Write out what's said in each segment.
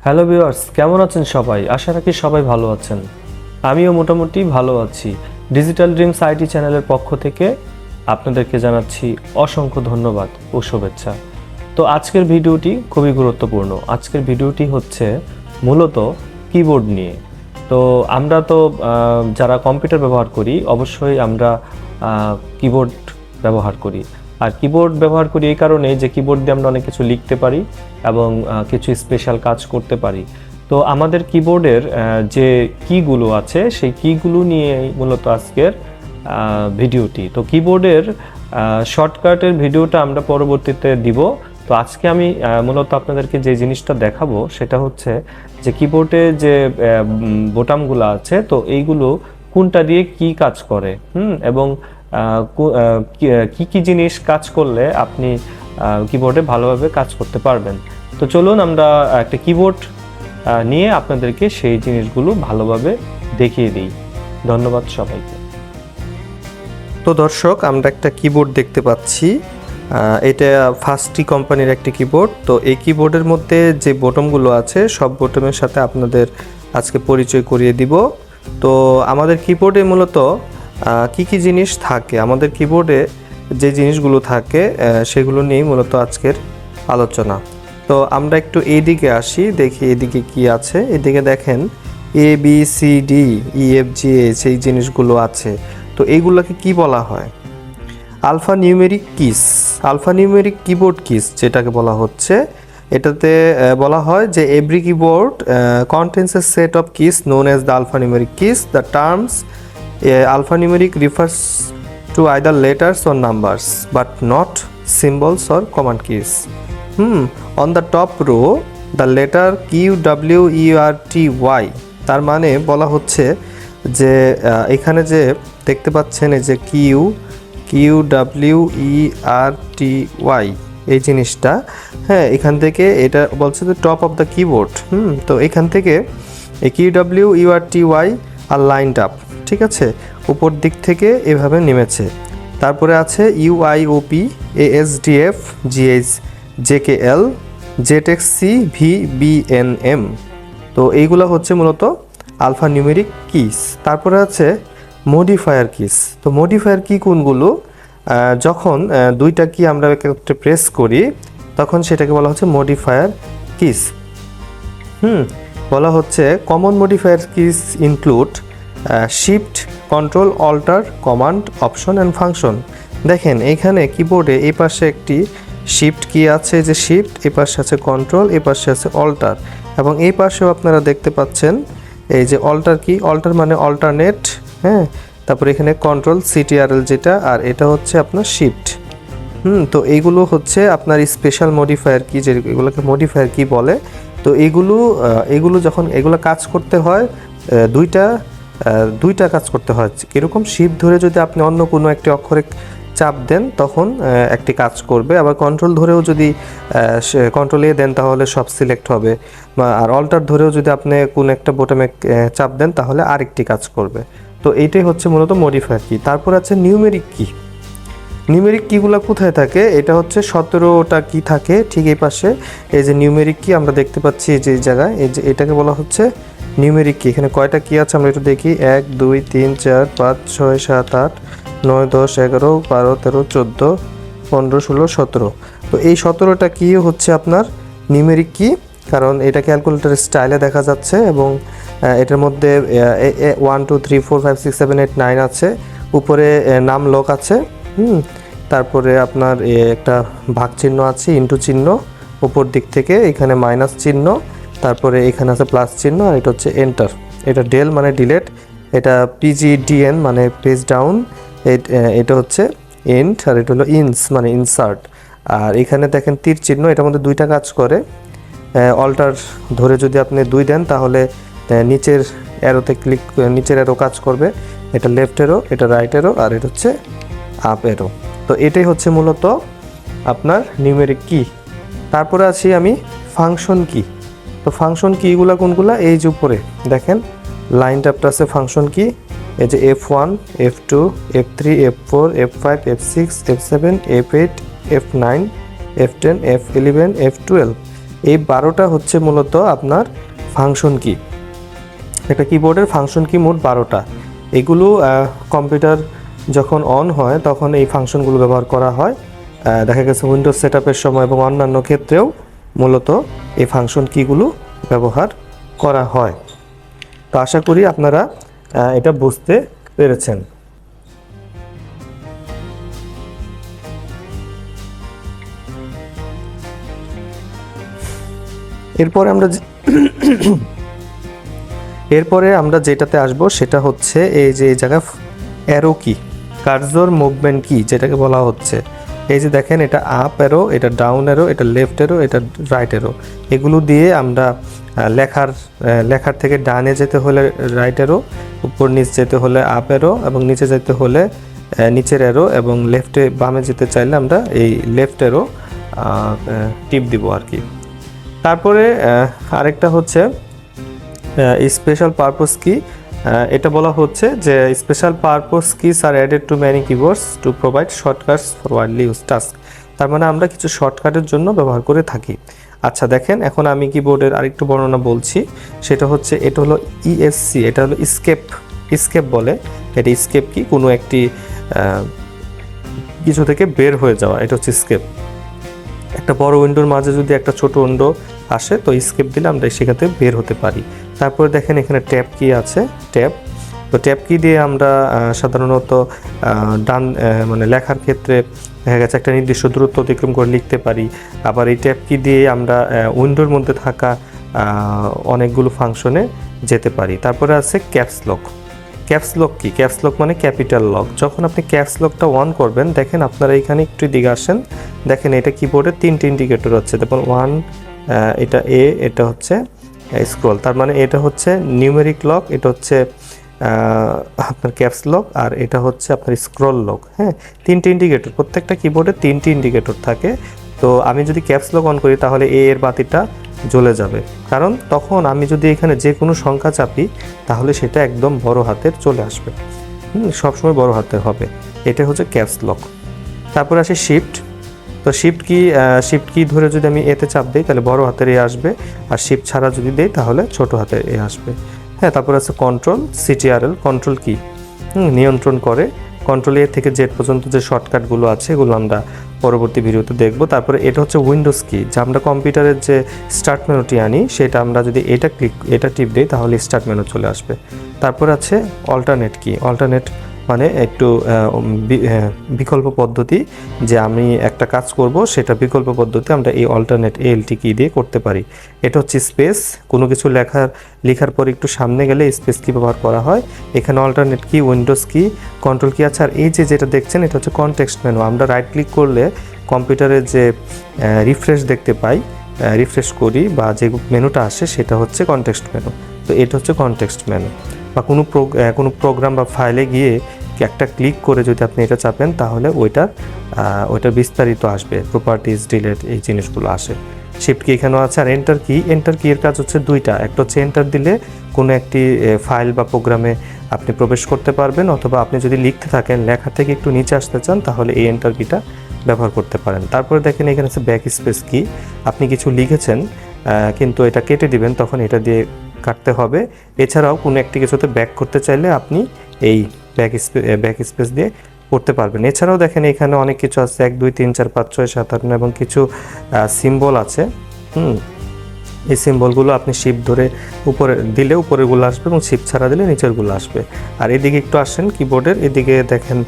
Hello viewers, কেমন আছেন সবাই? আশা রাখি সবাই ভালো আছেন। আমিও মোটামুটি ভালো আছি। ডিজিটাল ড্রিমস আইটি চ্যানেলের পক্ষ থেকে আপনাদেরকে জানাচ্ছি অসংখ্য ধন্যবাদ ও শুভেচ্ছা। তো আজকের ভিডিওটি খুবই গুরুত্বপূর্ণ। আজকের ভিডিওটি হচ্ছে মূলত কিবোর্ড নিয়ে। তো আমরা তো যারা কম্পিউটার ব্যবহার করি অবশ্যই আমরা কিবোর্ড ব্যবহার করি। আর কিবোর্ড ব্যবহার করি এই কারণে যে কিবোর্ড দিয়ে আমরা অনেক কিছু লিখতে পারি এবং কিছু স্পেশাল কাজ করতে পারি। তো আমাদের কিবোর্ডের যে কিগুলো আছে সেই কিগুলো নিয়ে মূলত আজকের ভিডিওটি। তো কিবোর্ডের শর্টকাটের ভিডিওটা আমরা পরবর্তীতে দিব। তো আজকে আমি মূলত আপনাদেরকে যে জিনিসটা দেখাবো সেটা হচ্ছে যে কিবোর্ডে যে বোতামগুলো আছে তো এইগুলো কোনটা দিয়ে কি কাজ করে এবং কি কি জিনিস কাজ করলে আপনি কিবোর্ডে ভালোভাবে কাজ করতে পারবেন। তো চলুন আমরা একটা কিবোর্ড নিয়ে আপনাদেরকে সেই জিনিসগুলো ভালোভাবে দেখিয়ে দিই। ধন্যবাদ সবাইকে। তো দর্শক, আমরা একটা কিবোর্ড দেখতে পাচ্ছি। এটা ফাস্টি কোম্পানির একটি কিবোর্ড। তো এই কিবোর্ডের মধ্যে যে বোতামগুলো আছে সব বোতামের সাথে আপনাদের আজকে পরিচয় করিয়ে দিব। তো আমাদের কিবোর্ডে মূলত কি কি জিনিস থাকে, আমাদের কিবোর্ডে যে জিনিসগুলো থাকে সেগুলো নিয়েই মূলত আজকের আলোচনা। তো আমরা একটু এইদিকে আসি, দেখি এদিকে কি আছে। এদিকে দেখেন ABCDEFGH এই জিনিসগুলো আছে। তো এইগুলোকে কি বলা হয়? Alphanumeric keys, alphanumeric keyboard keys যেটাকে বলা হচ্ছে। এটাতে বলা হয় যে every keyboard contains a set of keys known as the alphanumeric keys. The terms alphanumeric refers to either letters or numbers but not symbols or command keys. On the top row the letter QWERTY, তার মানে বলা হচ্ছে যে এখানে যে দেখতে পাচ্ছেন এই যে QWERTY এই জিনিসটা, হ্যাঁ, এখান থেকে এটা বলছে যে টপ অফ দ্য কিবোর্ড। তো এখান থেকে এই QWERTY আর লাইনড আপ, ঠিক আছে, উপর দিক থেকে এভাবে নেমেছে। তারপরে আছে UIOP ASDF GH JKL ZXC VBNM। তো এইগুলো হচ্ছে মূলত আলফা নিউমেরিক কিস। তারপরে আছে মডিফায়ার কিস। তো মডিফায়ার কি কোনগুলো? যখন দুইটা কি আমরা একটা প্রেস করি তখন সেটাকে বলা হচ্ছে মডিফায়ার কিস। বলা হচ্ছে common modifier keys include shift, control, alter, command, option and function. দেখেন এইখানে কিবোর্ডে এই পাশে একটি শিফট কি আছে, যে শিফট, এই পাশে আছে কন্ট্রোল, এই পাশে আছে অল্টার, এবং এই পাশেও আপনারা দেখতে পাচ্ছেন এই যে অল্টার কি, অল্টার মানে অল্টারনেট, হ্যাঁ। তারপরে এখানে কন্ট্রোল CTRL যেটা, আর এটা হচ্ছে আপনার শিফট। তো এইগুলো হচ্ছে আপনার স্পেশাল মডিফায়ার কি, যেগুলোকে মডিফায়ার কি বলে। তো এগুলো যখন এগুলো কাজ করতে হয় দুইটা কাজ করতে হয়। কীরকম? শিফট ধরে যদি আপনি অন্য কোনো একটি অক্ষরে চাপ দেন তখন একটি কাজ করবে, আবার কন্ট্রোল ধরেও যদি কন্ট্রোল এ দেন তাহলে সব সিলেক্ট হবে, আর অল্টার ধরেও যদি আপনি কোনো একটা বোতামে চাপ দেন তাহলে আরেকটি কাজ করবে। তো এইটাই হচ্ছে মূলত মডিফায়ার কি। তারপর আছে নিউমেরিক কি। নিউমেরিক কিগুলো কোথায় থাকে? এটা হচ্ছে 17টা কি থাকে ঠিক এই পাশে। এই যে নিউমেরিক কি আমরা দেখতে পাচ্ছি এই যে জায়গায়, এই যে এটাকে বলা হচ্ছে নিউমেরিক কি। এখানে কয়টা কি আছে আমরা একটু দেখি। 1 2 3 4 5 6 7 8 9 10 11 12 13 14 15 16 17। তো এই 17টা কি হচ্ছে আপনার নিউমেরিক কি, কারণ এটা ক্যালকুলেটরের স্টাইলে দেখা যাচ্ছে এবং এটার মধ্যে 1 2 3 4 5 6 7 8 9 আছে, উপরে নাম লোক আছে, তারপরে আপনার একটা ভাগ চিহ্ন আছে, ইন্টু চিহ্ন, উপর দিক থেকে এখানে মাইনাস চিহ্ন, তারপরে এখানে আছে প্লাস চিহ্ন, আর এটা হচ্ছে এন্টার। এটা ডেল মানে ডিলেট, এটা PGDN মানে পেজ ডাউন, এটা হচ্ছে এন্ড, আর এটা হলো ইনস মানে ইনসার্ট। আর এখানে দেখেন তীর চিহ্ন, এটার মধ্যে দুইটা কাজ করে। অল্টার ধরে যদি আপনি 2 দেন তাহলে নিচের অ্যারোতে ক্লিক, নিচের অ্যারো কাজ করবে, এটা লেফট অ্যারো, এটা রাইট অ্যারো, আর এটা হচ্ছে আপ অ্যারো। তো এটাই হচ্ছে মূলত আপনার নিউমেরিক কি। তারপরে আছি আমি ফাংশন কি। তো ফাংশন কিগুলো কোনগুলো? এই যে উপরে দেখেন লাইনটা আছে ফাংশন কি, এই যে F1 F2 F3 F4 F5 F6 F7 F8 F9 F10 F11 F12 এই 12টা হচ্ছে মূলত আপনার ফাংশন কি। একটা কিবোর্ডের ফাংশন কি মোট 12টা। এগুলো কম্পিউটার যখন অন হয় তখন এই ফাংশনগুলো ব্যবহার করা হয়। দেখা গেছে উইন্ডোজ সেটআপের সময় এবং অন্যান্য ক্ষেত্রেও মূলত এই ফাংশন কিগুলো ব্যবহার করা হয়। তো আশা করি আপনারা এটা বুঝতে পেরেছেন। এরপরে আমরা যেটাতে আসব সেটা হচ্ছে এই যে এই জায়গা অ্যারো কি, কার্সর মুভমেন্ট কি যেটাকে বলা হচ্ছে। এই যে দেখেন এটা আপ অ্যারো, এটা ডাউন অ্যারো, এটা লেফট অ্যারো, এটা রাইট অ্যারো। এগুলো দিয়ে আমরা লেখার থেকে ডানে যেতে হলে রাইট অ্যারো, উপর নিচ যেতে হলে আপ অ্যারো, এবং নিচে যেতে হলে নিচের অ্যারো, এবং লেফটে বামে যেতে চাইলে আমরা এই লেফট অ্যারো টিপ দিব আর কি। তারপরে আরেকটা হচ্ছে স্পেশাল পারপোজ কি। এটা বলা হচ্ছে যে special purpose keys are added to many keyboards to provide shortcuts for widely use task. তার মানে আমরা কিছু শর্টকাটের জন্য ব্যবহার করে থাকি। আচ্ছা দেখেন, এখন আমি কিবোর্ডের আরেকটু বর্ণনা বলছি। সেটা হচ্ছে এটা হলো ইএসসি, এটা হলো স্কেপ বলে। এটা স্কেপ কি, কোনো একটি কিছু থেকে বের হয়ে যাওয়া, এটা হচ্ছে স্কেপ। একটা বড় উইন্ডোর মাঝে যদি একটা ছোট উইন্ডো আসে তো স্কেপ দিলে আমরা সেখান থেকে বের হতে পারি। তারপরে দেখেন এখানে ট্যাব কি আছে, তো ট্যাব কি দিয়ে আমরা সাধারণত মানে লেখার ক্ষেত্রে দেখা গেছে একটা নির্দিষ্ট দূরত্ব অতিক্রম করে লিখতে পারি। আবার এই ট্যাব কি দিয়ে আমরা উইন্ডোর মধ্যে থাকা অনেকগুলো ফাংশনে যেতে পারি। তারপরে আছে ক্যাপস লক। ক্যাপস লক কি? ক্যাপস লক মানে ক্যাপিটাল লক। যখন আপনি ক্যাপস লকটা অন করবেন, দেখেন আপনারা এখানে একটু দিকে আসেন, দেখেন এটা কিবোর্ডে 3টি ইন্ডিকেটর হচ্ছে। তারপর 1, এটা এ, এটা হচ্ছে স্ক্রল। তার মানে এটা হচ্ছে নিউমেরিক লক, এটা হচ্ছে আপনার ক্যাপস লক, আর এটা হচ্ছে আপনার স্ক্রল লক। হ্যাঁ, 3টি ইন্ডিকেটর, প্রত্যেকটা কিবোর্ডে 3টি ইন্ডিকেটর থাকে। তো আমি যদি ক্যাপস লক অন করি তাহলে এ এর বাতিটা জ্বলে যাবে, কারণ তখন আমি যদি এখানে যে কোনো সংখ্যা চাপি তাহলে সেটা একদম বড় হাতের চলে আসবে। সবসময় বড় হাতের হবে। এটা হচ্ছে ক্যাপস লক। তারপর আসে শিফট। তো শিফট কি ধরে যদি আমি এতে চাপ দিই তাহলে বড় হাতের এ আসবে, আর শিফট ছাড়া যদি দেই তাহলে ছোট হাতের এ আসবে। হ্যাঁ, তারপর আছে কন্ট্রোল, সিটিআরএল, কন্ট্রোল কি নিয়ন্ত্রণ করে। কন্ট্রোল এ থেকে জেড পর্যন্ত যে শর্টকাটগুলো আছে এগুলো আমরা পরবর্তী ভিডিওতে দেখব। তারপরে এটা হচ্ছে উইন্ডোজ কি, যা আমরা কম্পিউটারের যে স্টার্ট মেনুটি আনি সেটা আমরা যদি এটা টিপ দিই তাহলে স্টার্ট মেনু চলে আসবে। তারপর আছে অল্টারনেট কি। অল্টারনেট মানে একটু বিকল্প পদ্ধতি, যে আমি একটা কাজ করব সেটা বিকল্প পদ্ধতি আমরা এই অল্টারনেট এলটি কি দিয়ে করতে পারি। এটা হচ্ছে স্পেস, কোনো কিছু লেখার পর একটু সামনে গেলে স্পেস কি ব্যবহার করা হয়। এখানে অল্টারনেট কি, উইন্ডোজ কি, কন্ট্রোল কি আছে। আর এই যেটা দেখছেন এটা হচ্ছে কনটেক্সট মেনু। আমরা রাইট ক্লিক করলে কম্পিউটারের যে রিফ্রেশ দেখতে পাই, রিফ্রেশ করি বা যে মেনুটা আসে সেটা হচ্ছে কনটেক্সট মেনু। তো এটা হচ্ছে কনটেক্সট মেনু। বা কোনো প্রোগ্রাম বা ফাইলে গিয়ে একটা ক্লিক করে যদি আপনি এটা চাপেন তাহলে ওইটার বিস্তারিত আসবে, প্রপার্টিজ, ডিলেট, এই জিনিসগুলো আসে। শিফট কি এখানেও আছে। আর এন্টার কি এর কাজ হচ্ছে দুইটা। একটা হচ্ছে এন্টার দিলে কোনো একটি ফাইল বা প্রোগ্রামে আপনি প্রবেশ করতে পারবেন, অথবা আপনি যদি লিখতে থাকেন লেখা থেকে একটু নিচে আসতে চান তাহলে এই এন্টার কিটা ব্যবহার করতে পারেন। তারপরে দেখেন এখানে আছে ব্যাক স্পেস কি। আপনি কিছু লিখেছেন কিন্তু এটা কেটে দিবেন, তখন এটা দিয়ে কাটতে হবে। এছাড়াও কোনো একটি কিছুতে ব্যাক করতে চাইলে আপনি এই ব্যাক স্পেস দিয়ে করতে পারবেন। এছাড়াও দেখেন এখানে অনেক কিছু আছে, 1 2 3 4 5 6 7 8 9 এবং কিছু সিম্বল আছে। এই সিম্বলগুলো আপনি শিফট ধরে উপরে দিলে উপরেরগুলো আসবে এবং শিফট ছাড়া দিলে নিচেরগুলো আসবে। আর এদিকে একটু আসেন কিবোর্ডের এদিকে, দেখেন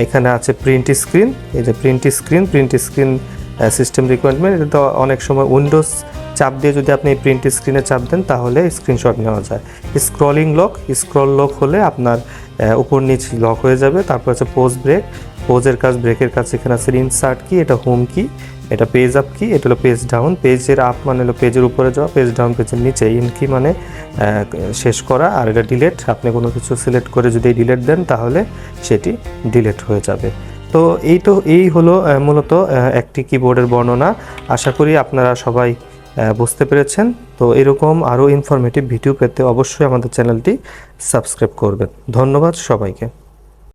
এখানে আছে প্রিন্ট স্ক্রিন। এই যে প্রিন্ট স্ক্রিন সিস্টেম রিকোয়ারমেন্ট। এটা তো অনেক সময় উইন্ডোজ চাপ দিয়ে যদি আপনি প্রিন্ট স্ক্রিনে চাপ দেন তাহলে স্ক্রিনশট নেওয়া যায়। স্ক্রল লক হলে আপনার উপর নিচ লক হয়ে যাবে। তারপর আছে ব্রেকের কাজ এখানে আছে ইনসার্ট কি, এটা হোম কি, এটা পেজ আপ কি, এটা হলো পেজ ডাউন। পেজের আপ মানে হলো পেজের উপরে যাওয়া, পেজ ডাউন পেজের নিচে। ইন কি মানে শেষ করা। আর এটা ডিলেট, আপনি কোনো কিছু সিলেক্ট করে যদি ডিলেট দেন তাহলে সেটি ডিলেট হয়ে যাবে। তো এই হলো মূলত একটি কিবোর্ডের বর্ণনা। আশা করি আপনারা সবাই বুঝতে পেরেছেন। তো এরকম আরও ইনফরমেটিভ ভিডিও পেতে অবশ্যই আমাদের চ্যানেলটি সাবস্ক্রাইব করবেন। ধন্যবাদ সবাইকে।